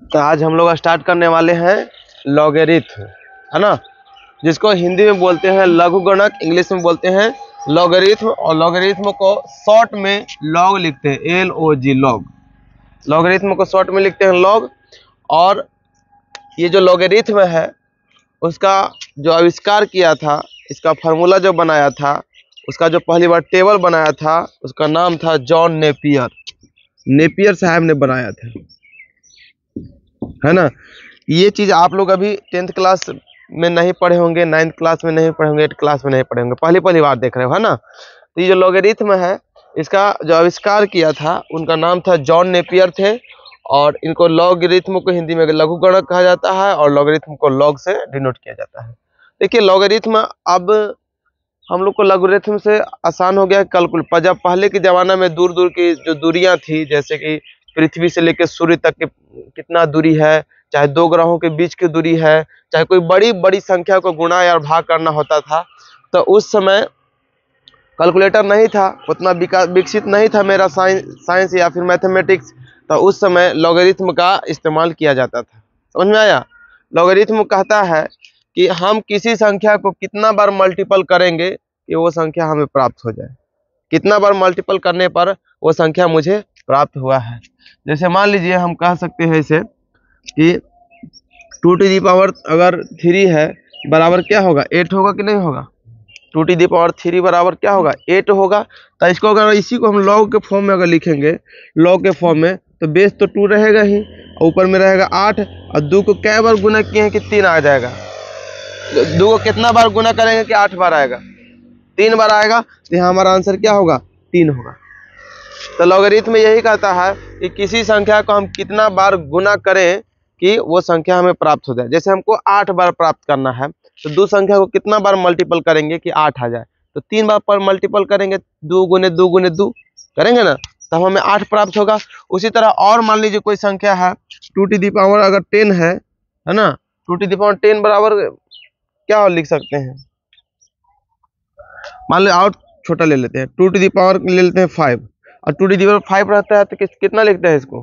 तो आज हम लोग स्टार्ट करने वाले हैं लॉगरिथम, है ना, जिसको हिंदी में बोलते हैं लघुगणक, इंग्लिश में बोलते हैं लॉगरिथम। और लॉगरिथम को शॉर्ट में लॉग लिखते हैं, LOG, लॉग। लॉगरिथम को शॉर्ट में लिखते हैं लॉग। और ये जो लॉगरिथम है उसका जो आविष्कार किया था, इसका फार्मूला जो बनाया था, उसका जो पहली बार टेबल बनाया था, उसका नाम था जॉन नेपियर। नेपियर साहब ने बनाया था, है ना। ये चीज़ आप लोग अभी 10th क्लास में नहीं पढ़े होंगे, 9th क्लास में नहीं पढ़े होंगे, 8th क्लास में नहीं पढ़े होंगे, पहली बार देख रहे हो, है ना। तो ये जो लॉगरिथम है, इसका जो आविष्कार किया था उनका नाम था जॉन नेपियर थे। और इनको लॉगरिथम को हिंदी में लघुगणक कहा जाता है और लॉगरिथम को लॉग से डिनोट किया जाता है। देखिए लॉगरिथम अब हम लोग को लॉगरिथम से आसान हो गया कैलकुलेट। जब पहले के ज़माना में दूर दूर की जो दूरियां थी, जैसे कि पृथ्वी से लेकर सूर्य तक के कितना दूरी है, चाहे दो ग्रहों के बीच की दूरी है, चाहे कोई बड़ी बड़ी संख्या को गुणा या भाग करना होता था, तो उस समय कैलकुलेटर नहीं था, उतना विकसित नहीं था मेरा साइंस या फिर मैथमेटिक्स। तो उस समय लॉगरिथम का इस्तेमाल किया जाता था। समझ में आया। लॉगरिथम कहता है कि हम किसी संख्या को कितना बार मल्टीपल करेंगे कि वो संख्या हमें प्राप्त हो जाए, कितना बार मल्टीपल करने पर वो संख्या मुझे प्राप्त हुआ है। जैसे मान लीजिए हम कह सकते हैं इसे कि 2 अगर 3 है बराबर क्या होगा, 8 होगा कि नहीं होगा। 2 बराबर क्या होगा, 8 होगा। तो इसको अगर इसी को हम लॉग के फॉर्म में अगर लिखेंगे, लॉग के फॉर्म में, तो बेस तो 2 रहेगा ही, ऊपर में रहेगा 8, और 2 को कै बार गुना किए हैं कि 3 आ जाएगा। 2 को कितना बार गुना करेंगे कि 8 बार आएगा, 3 बार आएगा। तो यहाँ हमारा आंसर क्या होगा, 3 होगा। तो लॉगरिथम में यही कहता है कि किसी संख्या को हम कितना बार गुना करें कि वो संख्या हमें प्राप्त हो जाए। जैसे हमको 8 बार प्राप्त करना है, तो 2 संख्या को कितना बार मल्टीपल करेंगे कि 8 आ जाए, तो 3 बार पर मल्टीपल करेंगे, 2 गुने 2 गुने 2 करेंगे ना, तब हमें 8 प्राप्त होगा। उसी तरह और मान लीजिए कोई संख्या है 2 अगर 10 है ना, 2 बराबर क्या और लिख सकते हैं, मान लो और छोटा ले लेते हैं, 2 ले लेते हैं 5, और 2 रहता है तो कितना लिखते हैं इसको,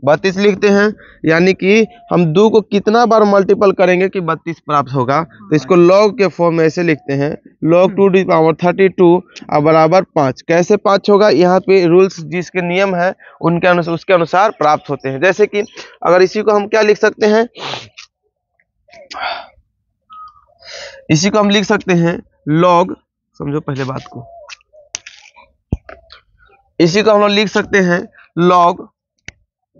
32 लिखते हैं। यानी कि हम 2 को कितना बार मल्टीपल करेंगे कि 32 प्राप्त होगा। तो इसको लॉग के फॉर्म में ऐसे लिखते हैं, लॉग 2 और बराबर 5। कैसे 5 होगा, यहाँ पे रूल्स जिसके नियम है उनके अनुसार, उसके अनुसार प्राप्त होते हैं। जैसे कि अगर इसी को हम क्या लिख सकते हैं, इसी को हम लिख सकते हैं लॉग, समझो पहले बात को, इसी को हम लोग लिख सकते हैं लॉग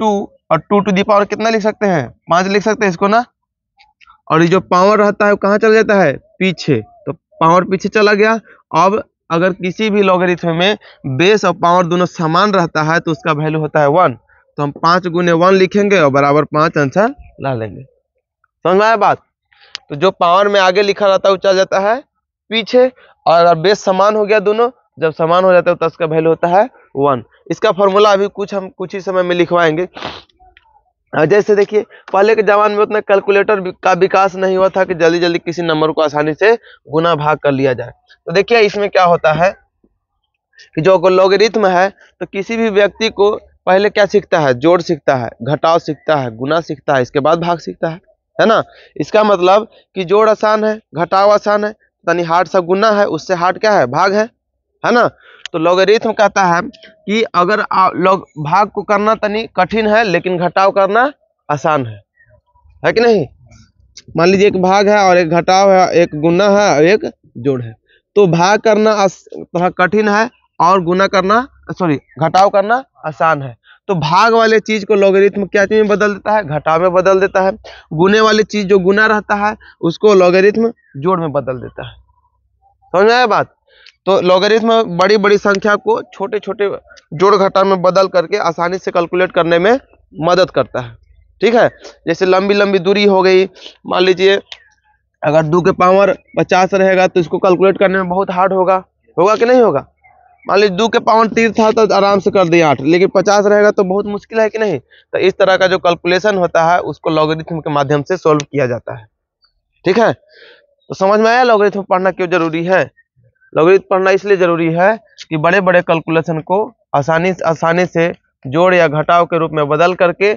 2, और 2 कितना लिख सकते हैं, 5 लिख सकते हैं इसको ना। और ये जो पावर रहता है वो कहाँ चला जाता है, पीछे, तो पावर पीछे चला गया। अब अगर किसी भी लॉगरिथम में बेस और पावर दोनों समान रहता है तो उसका वैल्यू होता है 1। तो हम 5 गुने 1 लिखेंगे और बराबर 5 आंसर ला लेंगे। समझ में आया बात। तो जो पावर में आगे लिखा रहता है वो चला जाता है पीछे, और अगर बेस समान हो गया दोनों, जब समान हो जाता है तो उसका वैल्यू होता है 1। इसका फॉर्मूला अभी हम कुछ ही समय में लिखवाएंगे। जैसे देखिए पहले के जमाने में उतना कैलकुलेटर का विकास नहीं हुआ था कि जल्दी जल्दी किसी नंबर को आसानी से गुना भाग कर लिया जाए। तो देखिए इसमें क्या होता है कि जो लॉगरिथम है, तो किसी भी व्यक्ति को पहले क्या सीखता है, जोड़ सीखता है, घटाव सीखता है, गुना सीखता है, इसके बाद भाग सीखता है ना। इसका मतलब कि जोड़ आसान है, घटाव आसान है, तनी हार्ड सा गुना है, उससे हार्ड क्या है, भाग है ना। तो लॉगरिथम कहता है कि अगर लोग भाग को करना तनी कठिन है लेकिन घटाव करना आसान है कि नहीं। मान लीजिए एक भाग है और एक घटाव है, एक गुना है और एक जोड़ है। तो भाग करना थोड़ा कठिन है और गुना करना, सॉरी, घटाव करना आसान है। तो भाग वाले चीज को लॉगरिथम क्या चीज में बदल देता है, घटाव में बदल देता है। गुने वाली चीज जो गुना रहता है उसको लॉगरिथम जोड़ में बदल देता है। समझ में आया बात। तो लॉगरिथम बड़ी बड़ी संख्या को छोटे छोटे जोड़ घटाव में बदल करके आसानी से कैलकुलेट करने में मदद करता है। ठीक है। जैसे लंबी लंबी दूरी हो गई, मान लीजिए अगर 2 के पावर 50 रहेगा तो इसको कैलकुलेट करने में बहुत हार्ड होगा कि नहीं होगा। मान लीजिए 2 के पावर 3 था तो आराम से कर दिए 8, लेकिन 50 रहेगा तो बहुत मुश्किल है कि नहीं। तो इस तरह का जो कैलकुलेशन होता है उसको लॉगरिथम के माध्यम से सोल्व किया जाता है। ठीक है। तो समझ में आया लॉगरिथम पढ़ना क्यों जरूरी है। लॉगरिथम पढ़ना इसलिए जरूरी है कि बड़े बड़े कैलकुलेशन को आसानी से जोड़ या घटाव के रूप में बदल करके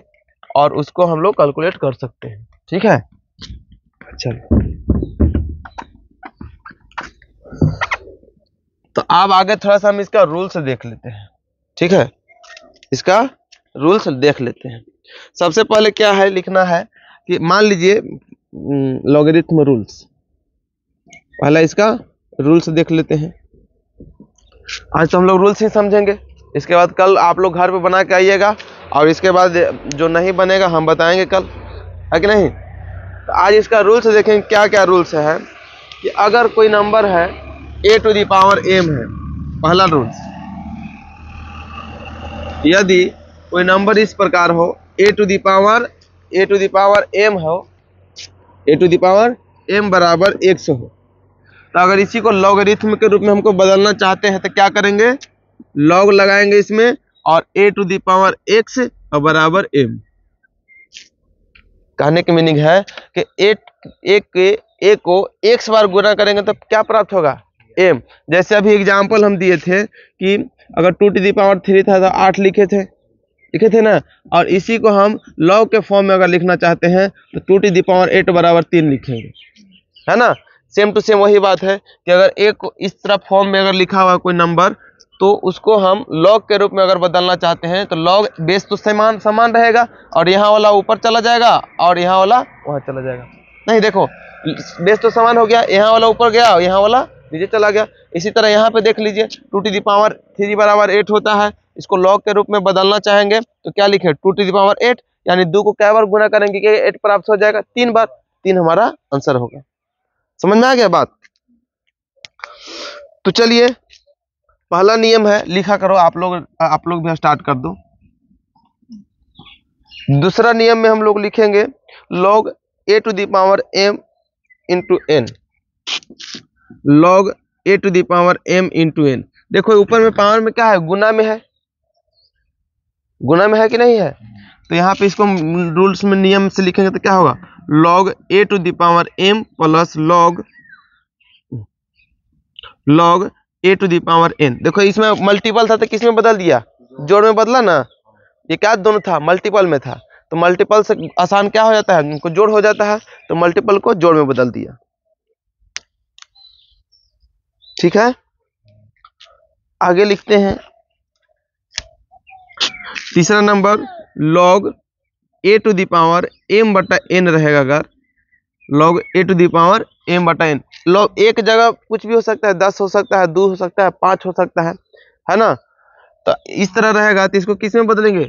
और उसको हम लोग कैलकुलेट कर सकते हैं। ठीक है, चलो तो अब आगे थोड़ा सा हम इसका रूल्स देख लेते हैं। ठीक है, इसका रूल्स देख लेते हैं। सबसे पहले क्या है, लिखना है कि मान लीजिए लॉगरिथम रूल्स, पहला इसका रूल्स देख लेते हैं। आज तो हम लोग रूल्स ही समझेंगे, इसके बाद कल आप लोग घर पे बना के आइएगा, और इसके बाद जो नहीं बनेगा हम बताएंगे कल, है कि नहीं। तो आज इसका रूल्स देखेंगे क्या क्या रूल्स है। कि अगर कोई नंबर है a to the power m है, पहला रूल्स, यदि कोई नंबर इस प्रकार हो a to the power m हो, a to the power m बराबर 100 हो, तो अगर इसी को लॉगरिथम के रूप में हमको बदलना चाहते हैं तो क्या करेंगे, लॉग लगाएंगे इसमें, और a to the power x और बराबर m। कहने की मीनिंग है कि a को x बार गुना करेंगे तो क्या प्राप्त होगा, m। जैसे अभी एग्जाम्पल हम दिए थे कि अगर 2 टू द पावर 3 था तो 8 लिखे थे ना, और इसी को हम लॉग के फॉर्म में अगर लिखना चाहते हैं तो 2 टू द पावर 8 बराबर 3 लिखेंगे, है ना। सेम टू सेम वही बात है कि अगर एक इस तरह फॉर्म में अगर लिखा हुआ कोई नंबर, तो उसको हम लॉग के रूप में अगर बदलना चाहते हैं तो लॉग बेस तो समान रहेगा, और यहाँ वाला ऊपर चला जाएगा और यहाँ वाला वहाँ चला जाएगा। नहीं देखो, बेस तो समान हो गया, यहाँ वाला ऊपर गया और यहाँ वाला नीचे चला गया। इसी तरह यहाँ पे देख लीजिए 2 टू द पावर 3 बराबर 8 होता है, इसको लॉग के रूप में बदलना चाहेंगे तो क्या लिखे, 2 टू द पावर 8, यानी 2 को क्या बार गुना करेंगे कि 8 प्राप्त हो जाएगा, 3 बार, 3 हमारा आंसर होगा। समझ में आ गया बात। तो चलिए पहला नियम है, लिखा करो आप लोग भी स्टार्ट कर दो। दूसरा नियम में हम लोग लिखेंगे log a to the power m into n, log a to the power m into n। देखो ऊपर में पावर में क्या है, गुना में है, गुना में है कि नहीं है। तो यहाँ पे इसको रूल्स में नियम से लिखेंगे तो क्या होगा, log a to the power m plus log a to the power n। देखो इसमें मल्टीपल था तो किस में बदल दिया, जोड़ में बदला ना। ये क्या दोनों था, मल्टीपल में था, तो मल्टीपल से आसान क्या हो जाता है, उनको जोड़ हो जाता है, तो मल्टीपल को जोड़ में बदल दिया। ठीक है, आगे लिखते हैं तीसरा number, log a to the power m बटा n रहेगा। अगर log a to the power m बटा n, log एक जगह कुछ भी हो सकता है, 10 हो सकता है, 2 हो सकता है, 5 हो सकता है ना। तो इस तरह रहेगा तो इसको किस में बदलेंगे,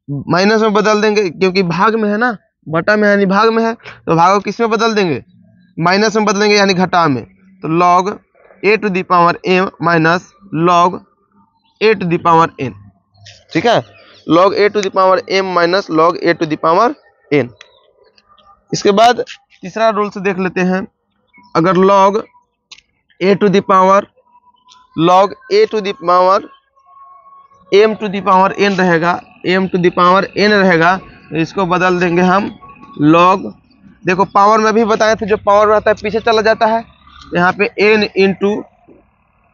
माइनस में बदल देंगे, क्योंकि भाग में है ना, बटा में यानी भाग में है, तो भाग को किस में बदल देंगे, माइनस में बदलेंगे यानी घटा में। तो log a to the power m minus log a to the power n। ठीक है, log a to the power m minus log a to the power n। इसके बाद तीसरा रूल से देख लेते हैं, अगर log a to the power m to the power n रहेगा, m to the power n रहेगा, तो इसको बदल देंगे हम log, देखो पावर में भी बताए थे जो पावर रहता है पीछे चला जाता है, यहाँ पे n into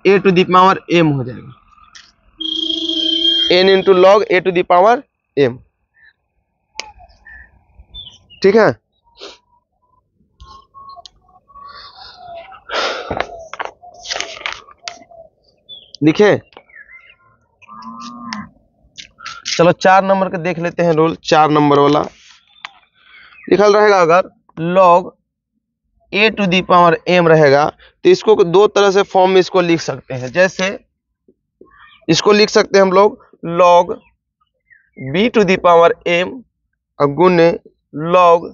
a to the power m हो जाएगा, n into log a to the power m। ठीक है, लिखे। चलो 4 नंबर के देख लेते हैं रूल। 4 नंबर वाला लिखल रहेगा, अगर log a to the power m रहेगा तो इसको दो तरह से फॉर्म में इसको लिख सकते हैं। जैसे इसको लिख सकते हैं हम लोग log b to the power m गुने log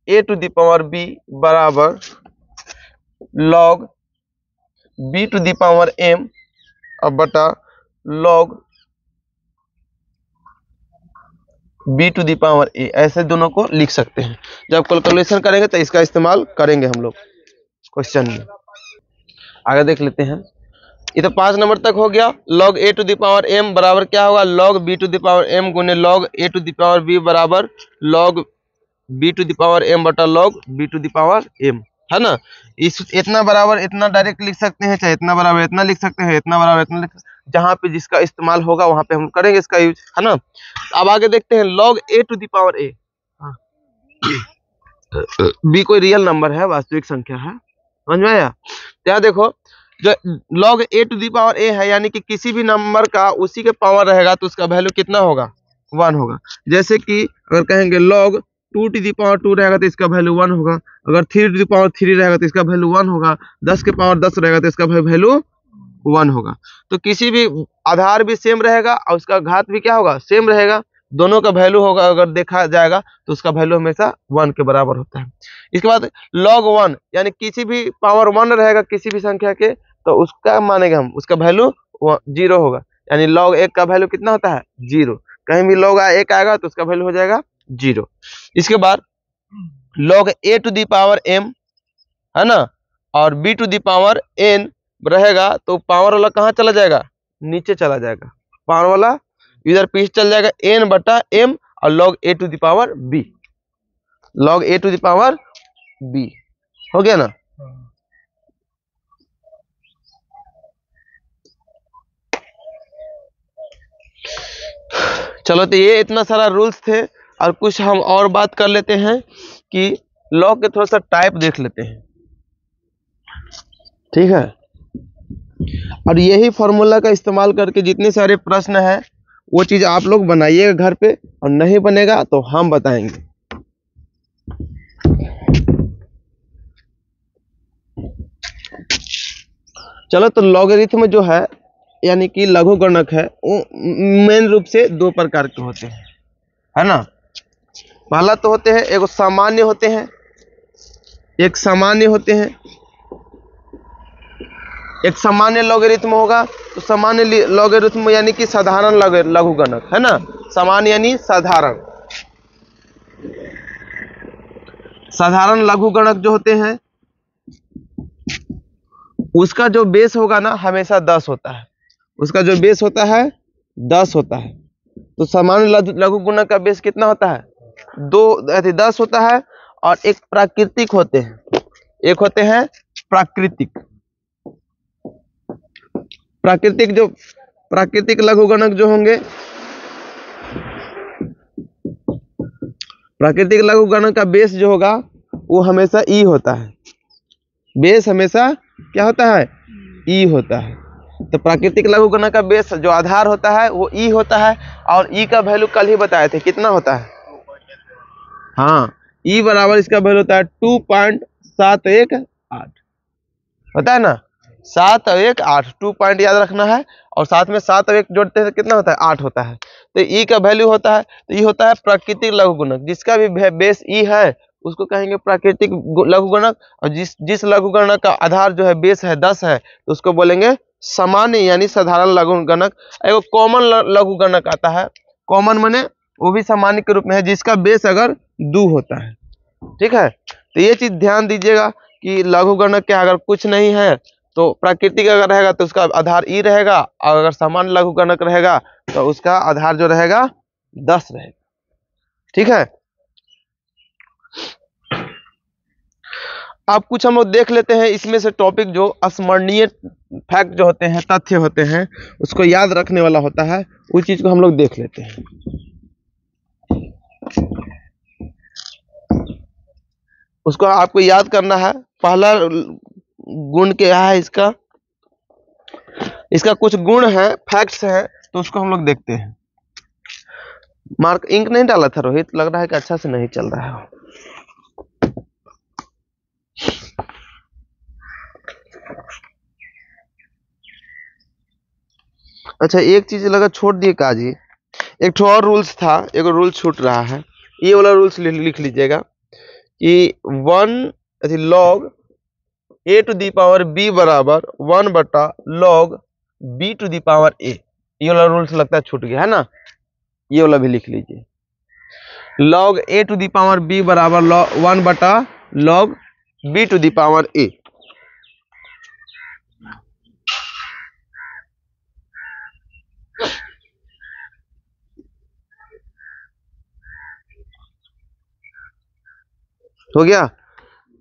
a to the power b बराबर log b to the power m और बटा log b to the power a। ऐसे दोनों को लिख सकते हैं। जब कैलकुलेशन करेंगे तो इसका इस्तेमाल करेंगे हम लोग क्वेश्चन में। आगे देख लेते हैं, ये तो 5 नंबर तक हो गया। log a to the power m बराबर क्या होगा, log b to the power m गुने log a to the power b बराबर log b to the power m बटा log b to the power m। है ना। इस इतना बराबर इतना डायरेक्ट लिख सकते हैं, चाहे इतना बराबर इतना लिख सकते हैं, इतना बराबर इतना लिख, जहां पे जिसका इस्तेमाल होगा वहां पे हम करेंगे इसका यूज, है ना। अब आगे देखते हैं log a to the power a। b कोई रियल नंबर है, वास्तविक संख्या है, समझ में आया। क्या देखो, जो log a to the power a है, यानी कि किसी भी नंबर का उसी के पावर रहेगा तो उसका वैल्यू कितना होगा, 1 होगा। जैसे कि अगर कहेंगे log 2 टू द पावर 2 रहेगा तो इसका वैल्यू 1 होगा। अगर 3 टू द पावर 3 रहेगा तो इसका वैल्यू 1 होगा। 10 के पावर 10 रहेगा तो इसका वैल्यू 1 होगा। तो किसी भी आधार भी सेम रहेगा और उसका घात भी क्या होगा, सेम रहेगा। दोनों का वैल्यू होगा अगर देखा जाएगा तो उसका वैल्यू हमेशा 1 के बराबर होता है। इसके बाद log 1, यानी किसी भी पावर 1 रहेगा किसी भी संख्या के तो उसका मानेंगे हम, उसका वैल्यू 0 होगा। यानी log 1 का वैल्यू कितना होता है, 0। कहीं भी log 1 आएगा तो उसका वैल्यू हो जाएगा 0। इसके बाद log a to the power m, है ना, और b to the power n रहेगा तो पावर वाला कहाँ चला जाएगा, नीचे चला जाएगा। पावर वाला इधर पीछे चल जाएगा, n बटा m और log a to the power b, log a to the power b हो गया ना। चलो, तो ये इतना सारा रूल्स थे, और कुछ हम और बात कर लेते हैं कि लॉग के थोड़ा सा टाइप देख लेते हैं, ठीक है। और यही फॉर्मूला का इस्तेमाल करके जितने सारे प्रश्न हैं वो चीज आप लोग बनाइएगा घर पे, और नहीं बनेगा तो हम बताएंगे। चलो, तो लॉगरिथम जो है यानी कि लघु गणक है, वो मेन रूप से 2 प्रकार के होते हैं, है ना। पहला तो होते हैं, एक सामान्य होते हैं, एक सामान्य होते हैं। एक सामान्य लॉगरिथम होगा तो सामान्य लॉगरिथम यानी कि साधारण लघु गणक, है ना। सामान्य यानी साधारण, साधारण लघु गणक जो होते हैं उसका जो बेस होगा ना हमेशा 10 होता है, उसका जो बेस होता है 10 होता है। तो सामान्य लघु गुणक का बेस कितना होता है, 10 होता है। और एक प्राकृतिक होते हैं, एक होते हैं प्राकृतिक, प्राकृतिक लघु गणक जो होंगे, प्राकृतिक लघु गणक का बेस जो होगा वो हमेशा ई होता है। बेस हमेशा क्या होता है, ई होता है। तो प्राकृतिक लघु गणक का बेस जो आधार होता है वो ई होता है, और ई का वैल्यू कल ही बताए थे कितना होता है, हाँ, ई बराबर इसका वैल्यू होता है 2.718, होता है ना, 7 और 1 8, 2 पॉइंट याद रखना है, और साथ में 7 और 1 जोड़ते हैं कितना होता है, 8 होता है। तो ई का वैल्यू होता है, तो ये होता है प्राकृतिक लघु गुणक। जिसका भी बेस ई है उसको कहेंगे प्राकृतिक लघु गणक, और जिस लघु गणक का आधार जो है बेस है 10 है तो उसको बोलेंगे सामान्य यानी साधारण लघु गणक। एक कॉमन लघु गणक आता है, कॉमन माने वो भी सामान्य के रूप में है जिसका बेस अगर 2 होता है, ठीक है। तो ये चीज ध्यान दीजिएगा कि लघु गणक के अगर कुछ नहीं है तो प्राकृतिक अगर रहेगा तो उसका आधार ई रहेगा, और अगर सामान्य लघु गणक रहेगा तो उसका आधार जो रहेगा 10 रहेगा, ठीक है। अब कुछ हम लोग देख लेते हैं इसमें से टॉपिक जो स्मरणीय फैक्ट जो होते हैं, तथ्य होते हैं, उसको याद रखने वाला होता है, उस चीज को हम लोग देख लेते हैं। उसको आपको याद करना है। पहला गुण क्या है इसका, इसका कुछ गुण है, फैक्ट्स है, तो उसको हम लोग देखते हैं। मार्क इंक नहीं डाला था रोहित, लग रहा है कि अच्छा से नहीं चल रहा है। अच्छा, एक चीज लगा छोड़ दिए काजी, एक ठो और रूल्स था, एक रूल छूट रहा है, ये वाला रूल्स लिख लीजिएगा कि 1 log a to the power b बराबर 1 बटा log b to the power a। ये वाला रूल्स लगता है छूट गया है ना, ये वाला भी लिख लीजिए। log a to the power b बराबर 1 बटा log b to the power a। हो गया।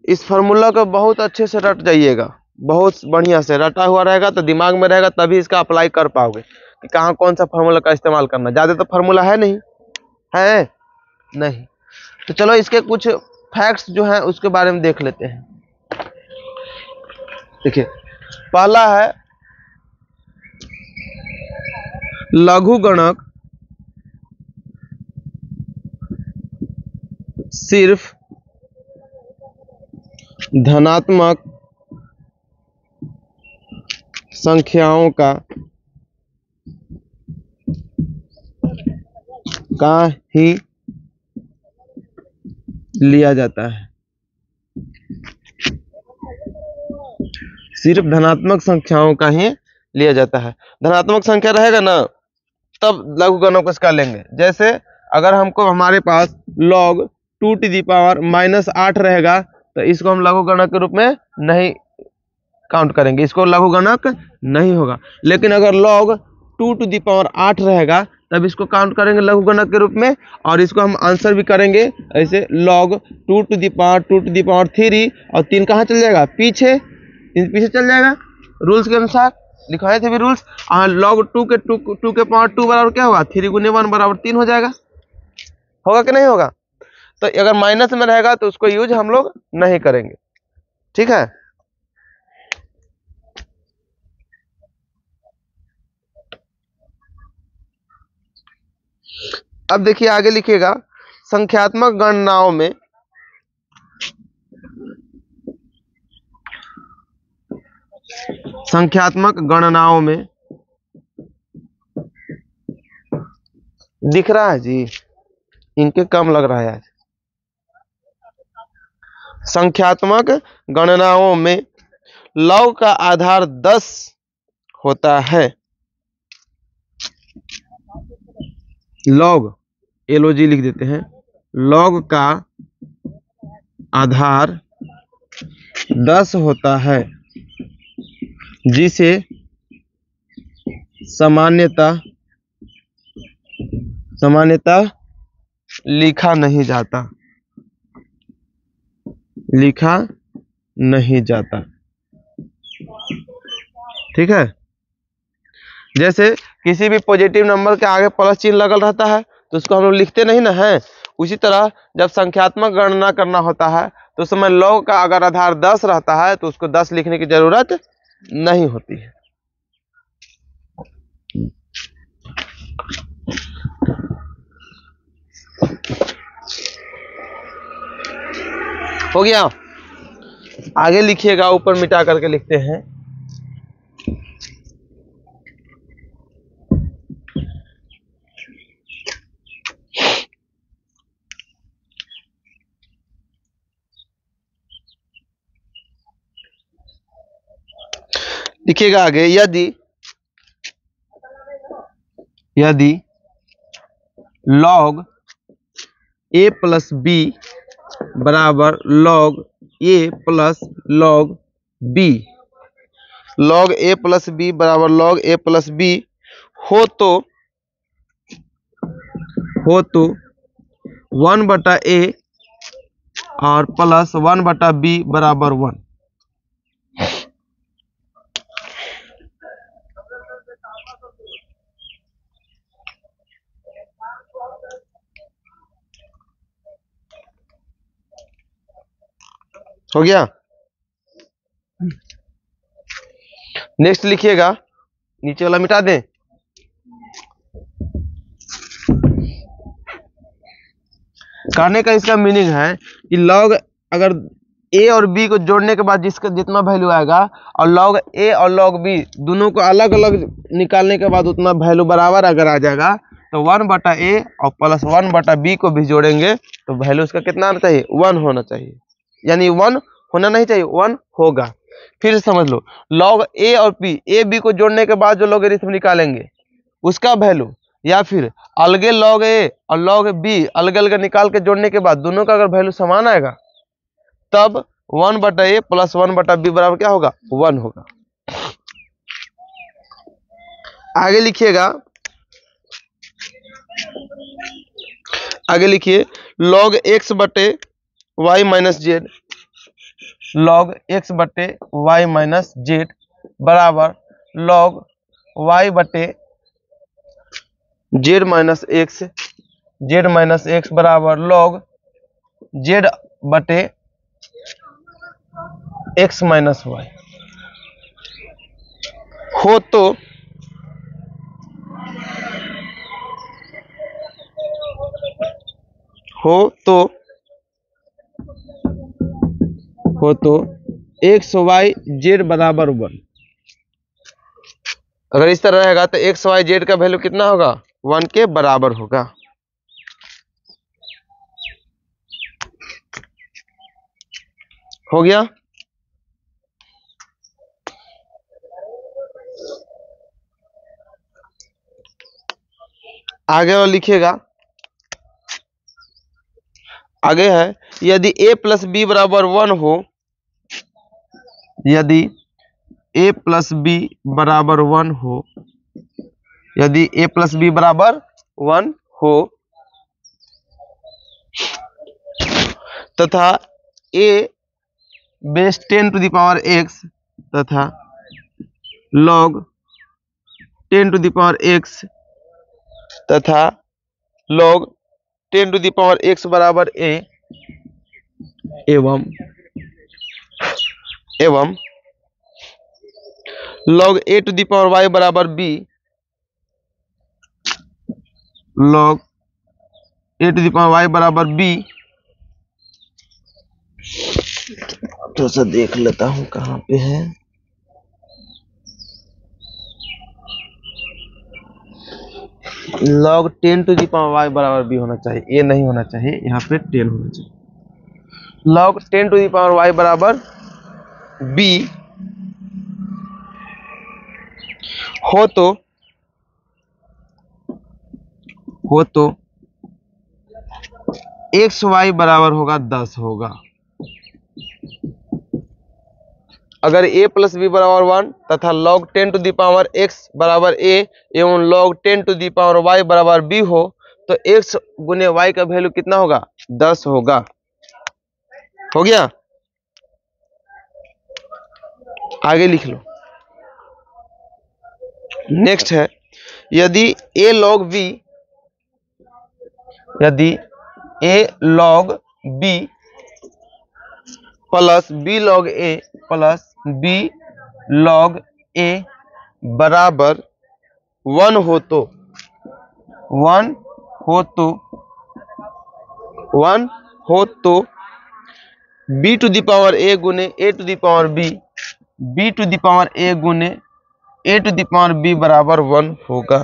इस फार्मूला को बहुत अच्छे से रट जाइएगा, बहुत बढ़िया से रटा हुआ रहेगा तो दिमाग में रहेगा, तभी इसका अप्लाई कर पाओगे कि कहाँ कौन सा फार्मूला का इस्तेमाल करना। ज़्यादा तो फार्मूला है नहीं, है नहीं। तो चलो इसके कुछ फैक्ट्स जो हैं उसके बारे में देख लेते हैं। देखिए, पहला है लघुगणक सिर्फ धनात्मक संख्याओं का ही लिया जाता है। सिर्फ धनात्मक संख्याओं का ही लिया जाता है। धनात्मक संख्या रहेगा ना तब लघुगणक इसका लेंगे। जैसे अगर हमको हमारे पास log 2⁻⁻8 रहेगा तो इसको हम लघुगणक के रूप में नहीं काउंट करेंगे, इसको लघुगणक नहीं होगा। लेकिन अगर log 2⁸ रहेगा तब इसको काउंट करेंगे लघुगणक के रूप में, और इसको हम आंसर भी करेंगे ऐसे log 2⁻2⁻3, और 3 कहाँ चल जाएगा, पीछे, 3 पीछे चल जाएगा। रूल्स के अनुसार लिखवाए थे भी रूल्स। log 2 के पावर 2 बराबर क्या होगा, 3 × 1 बराबर 3 हो जाएगा। होगा कि नहीं होगा? तो अगर माइनस में रहेगा तो उसको यूज हम लोग नहीं करेंगे, ठीक है। अब देखिए आगे लिखिएगा, संख्यात्मक गणनाओं में दिख रहा है जी, इनके कम लग रहा है आज। संख्यात्मक गणनाओं में लॉग का आधार 10 होता है। लॉग LOG लिख देते हैं। लॉग का आधार 10 होता है, जिसे सामान्यतः लिखा नहीं जाता, ठीक है। जैसे किसी भी पॉजिटिव नंबर के आगे प्लस चिन्ह लगल रहता है तो उसको हम लोग लिखते नहीं ना है। उसी तरह जब संख्यात्मक गणना करना होता है तो उस समय log का अगर आधार 10 रहता है तो उसको 10 लिखने की जरूरत नहीं होती है। हो गया। आगे लिखिएगा, ऊपर मिटा करके लिखते हैं। लिखिएगा आगे, यदि log a प्लस b बराबर log a plus log b, log a plus b बराबर log a प्लस b हो तो 1/a और प्लस 1/b बराबर 1। हो गया। नेक्स्ट लिखिएगा, नीचे वाला मिटा दें। कहने का इसका मीनिंग है कि log अगर a और b को जोड़ने के बाद जिसका जितना वैल्यू आएगा, और log a और log b दोनों को अलग अलग निकालने के बाद उतना वैल्यू बराबर अगर आ जाएगा तो 1/a और प्लस 1/b को भी जोड़ेंगे तो वैल्यू उसका कितना आना चाहिए, 1 होना चाहिए। यानी 1 होना नहीं चाहिए, 1 होगा। फिर समझ लो, log a और a b को जोड़ने के बाद जो लॉगरिथम निकालेंगे उसका वैल्यू, या फिर अलगे log a और log b अलग अलग निकाल के जोड़ने के बाद दोनों का अगर वैल्यू समान आएगा तब 1/a प्लस 1/b बराबर क्या होगा, 1 होगा। आगे लिखिएगा, आगे लिखिए log x/y - z log x बटे y माइनस जेड बराबर log y बटे जेड माइनस एक्स बराबर log जेड बटे x माइनस वाई हो तो एक्स वाई जेड बराबर 1। अगर इस तरह रहेगा तो एक्स वाई जेड का वैल्यू कितना होगा 1 के बराबर होगा। हो गया। आगे और लिखिएगा। आगे है यदि a प्लस बी बराबर 1 हो, यदि a प्लस बी बराबर 1 हो, यदि a प्लस बी बराबर 1 हो तथा a base 10 to the power x तथा log 10 to the power x तथा log 10 to the power x बराबर a एवं log a to the power y बराबर b, log a to the power y बराबर b। तो सा देख लेता हूं कहां पे है। log 10 to the power y बराबर b होना चाहिए, ये नहीं होना चाहिए, यहाँ पे 10 होना चाहिए। log 10 to the power y बराबर b हो तो एक्स वाई बराबर होगा 10 होगा। अगर a प्लस बी बराबर 1 तथा log 10 to the power x बराबर a एवं log 10 to the power y बराबर b हो तो x गुने y का वैल्यू कितना होगा 10 होगा। हो गया। आगे लिख लो। नेक्स्ट है यदि a log b plus b log a plus b log a बराबर 1 हो तो b to the power a गुने a to the power b, b to the power a गुने a to the power b बराबर 1 होगा।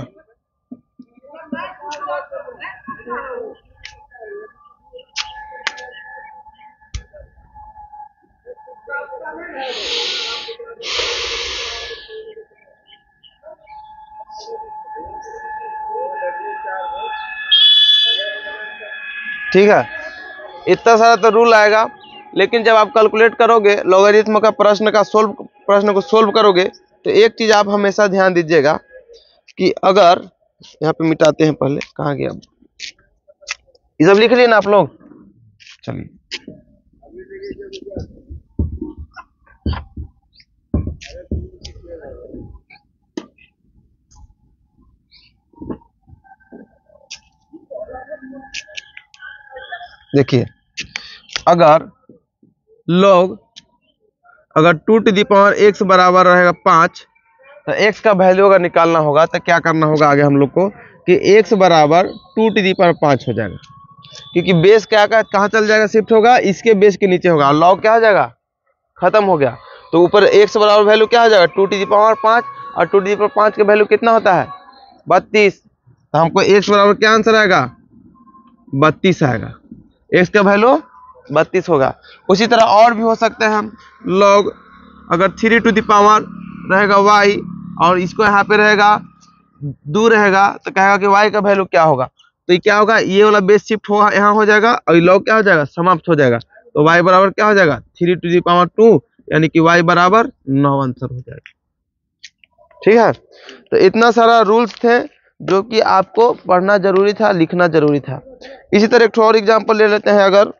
ठीक है, इतना सारा तो रूल आएगा, लेकिन जब आप कैलकुलेट करोगे लॉगरिथम का प्रश्न को सोल्व करोगे तो एक चीज आप हमेशा ध्यान दीजिएगा कि अगर यहाँ पे मिटाते हैं, पहले कहाँ गया, ये सब लिख लिए ना आप लोग। चलिए देखिए, अगर 2 टू द पावर x बराबर रहेगा 5 तो x का वैल्यू अगर निकालना होगा तो क्या करना होगा आगे हम लोग को कि x बराबर 2 टू द पावर 5 हो जाएगा, क्योंकि बेस क्या कहाँ चल जाएगा, शिफ्ट होगा, इसके बेस के नीचे होगा, log क्या हो जाएगा खत्म हो गया। तो ऊपर x बराबर वैल्यू क्या हो जाएगा 2 टू द पावर 5 और 2 टू द पावर 5 का वैल्यू कितना होता है 32। तो हमको x बराबर क्या आंसर आएगा 32 आएगा, x का वैल्यू 32 होगा। उसी तरह और भी हो सकते हैं हम, log अगर 3 टू द पावर रहेगा y और इसको यहाँ पे रहेगा 2 रहेगा तो कहेगा कि y का वैल्यू क्या होगा, तो ये क्या होगा, ये वाला बेस शिफ्ट हो यहाँ हो जाएगा और ये log क्या हो जाएगा समाप्त हो जाएगा। तो y बराबर क्या हो जाएगा 3 टू द पावर 2 यानी कि y बराबर 9 आंसर हो जाएगा। ठीक है, तो इतना सारा रूल्स थे जो कि आपको पढ़ना जरूरी था, लिखना जरूरी था। इसी तरह एक और एग्जांपल ले लेते हैं। अगर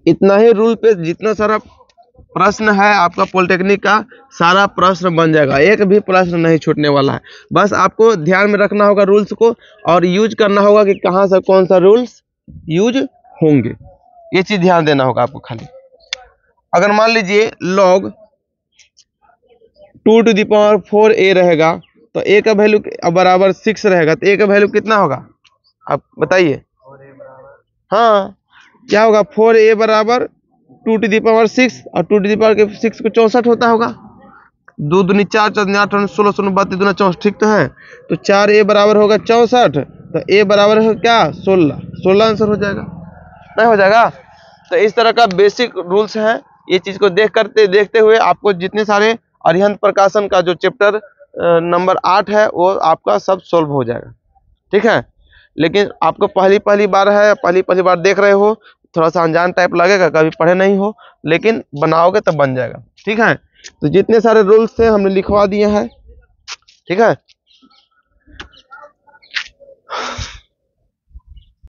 इतना ही रूल पे जितना सारा प्रश्न है आपका पॉलिटेक्निक का, सारा प्रश्न बन जाएगा, एक भी प्रश्न नहीं छूटने वाला है। बस आपको ध्यान में रखना होगा रूल्स को, और यूज करना होगा कि कहाँ से कौन सा रूल्स यूज होंगे, ये चीज ध्यान देना होगा आपको खाली। अगर मान लीजिए log 2 to the power 4a रहेगा, तो a का वैल्यू बराबर 6 रहेगा, तो a का वैल्यू कितना होगा आप बताइए। हाँ, क्या होगा, 4a बराबर 2 to the power 6, और 2 to the power 6 को 64 होता होगा। 2 दूनी 4, 4 दूनी 8, 16, 16 32 दूना 64, ठीक तो है। तो 4a बराबर होगा 64, तो a बराबर है क्या 16, 16 आंसर हो जाएगा, नहीं हो जाएगा। तो इस तरह का बेसिक रूल्स है। ये चीज को देखते हुए आपको जितने सारे अरिहंत प्रकाशन का जो चैप्टर नंबर 8 है वो आपका सब सॉल्व हो जाएगा, ठीक है। लेकिन आपको पहली बार है, पहली बार देख रहे हो, थोड़ा सा अनजान टाइप लगेगा, कभी पढ़े नहीं हो, लेकिन बनाओगे तो बन जाएगा, ठीक है। तो जितने सारे रूल्स थे हमने लिखवा दिए हैं, ठीक है।